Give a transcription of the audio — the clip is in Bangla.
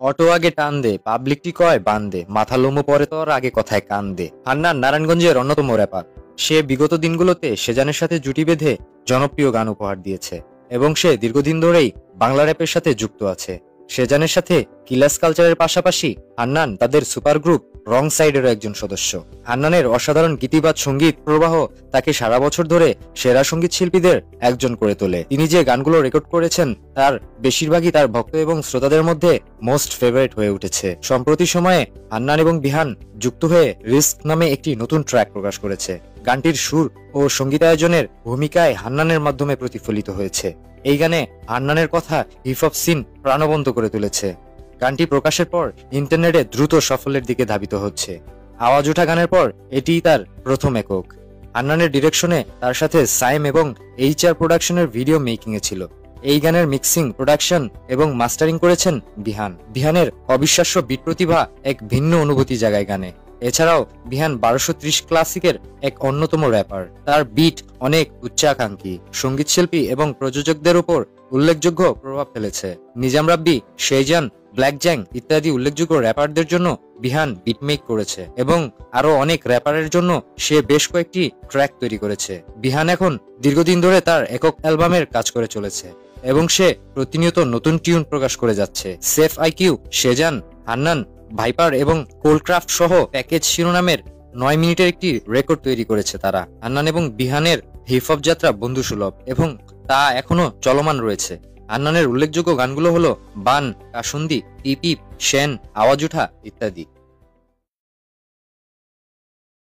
অটো আগে টান দে, পাবলিকটি কয় বান দে, মাথা লোমো পরে তোর আগে কথায় কান দে। হান্নান নারায়ণগঞ্জের অন্যতম র্যাপার। সে বিগত দিনগুলোতে সেজানের সাথে জুটি বেঁধে জনপ্রিয় গান উপহার দিয়েছে এবং সে দীর্ঘদিন ধরেই বাংলা র্যাপের সাথে যুক্ত আছে। সেজানের সাথে কিলাস কালচারের পাশাপাশি হান্নান তাদের সুপার গ্রুপ রং সাইডেরও একজন সদস্য। হান্নানের অসাধারণ গীতিবাদ সঙ্গীত প্রবাহ তাকে সারা বছর ধরে সেরা সঙ্গীত শিল্পীদের একজন করে তোলে। তিনি যে গানগুলো রেকর্ড করেছেন তার বেশিরভাগই তার ভক্ত এবং শ্রোতাদের মধ্যে মোস্ট ফেভারিট হয়ে উঠেছে। সম্প্রতি সময়ে হান্নান এবং বিহান যুক্ত হয়ে রিস্ক নামে একটি নতুন ট্র্যাক প্রকাশ করেছে। গানটির সুর ও সঙ্গীতায়োজনের ভূমিকায় হান্নানের মাধ্যমে প্রতিফলিত হয়েছে। এই গানে হান্নানের কথা হিপ হপ সিন প্রাণবন্ত করে তুলেছে। গানটি প্রকাশের পর ইন্টারনেটে দ্রুত সাফল্যের দিকে ধাবিত হচ্ছে। আওয়াজ ওঠা গানের পর এটিই তার প্রথম একক। হান্নানের ডিরেকশনে তার সাথে সাইম এবং HR প্রোডাকশনের ভিডিও মেকিং এ ছিল। এই গানের মিক্সিং, প্রোডাকশন এবং মাস্টারিং করেছেন বিহান। বিহানের অবিশ্বাস্য বিট প্রতিভা এক ভিন্ন অনুভূতি জাগায় গানে। এছাড়াও বিহান 1230 ক্লাসিকের এক অন্যতম র্যাপার। তার বিট অনেক উচ্চাকাঙ্ক্ষী, সঙ্গীতশিল্পী এবং প্রযোজকদের উপর উল্লেখযোগ্য প্রভাব ফেলেছে। নিজাম রাব্বি, শেজান, ব্ল্যাক জ্যাং ইত্যাদি উল্লেখযোগ্য র্যাপারদের জন্য বিহান বিটমেক করেছে এবং আরো অনেক র্যাপারের জন্য সে বেশ কয়েকটি ট্র্যাক তৈরি করেছে। বিহান এখন দীর্ঘদিন ধরে তার একক অ্যালবামের কাজ করে চলেছে এবং সে প্রতিনিয়ত নতুন টিউন প্রকাশ করে যাচ্ছে। Safe IQ, Shezan, Hannan, Viper এবং কোলক্রাফট সহ প্যাকেজ শিরোনামের 9 মিনিটের একটি রেকর্ড তৈরি করেছে তারা। হান্নান এবং বিহানের হিপ হপ যাত্রা বন্ধুসুলভ এবং তা এখনো চলমান রয়েছে। হান্নানের উল্লেখযোগ্য গানগুলো হলো বান, কাসুন্দি, টিপ, শেন, আওয়াজ উঠা ইত্যাদি।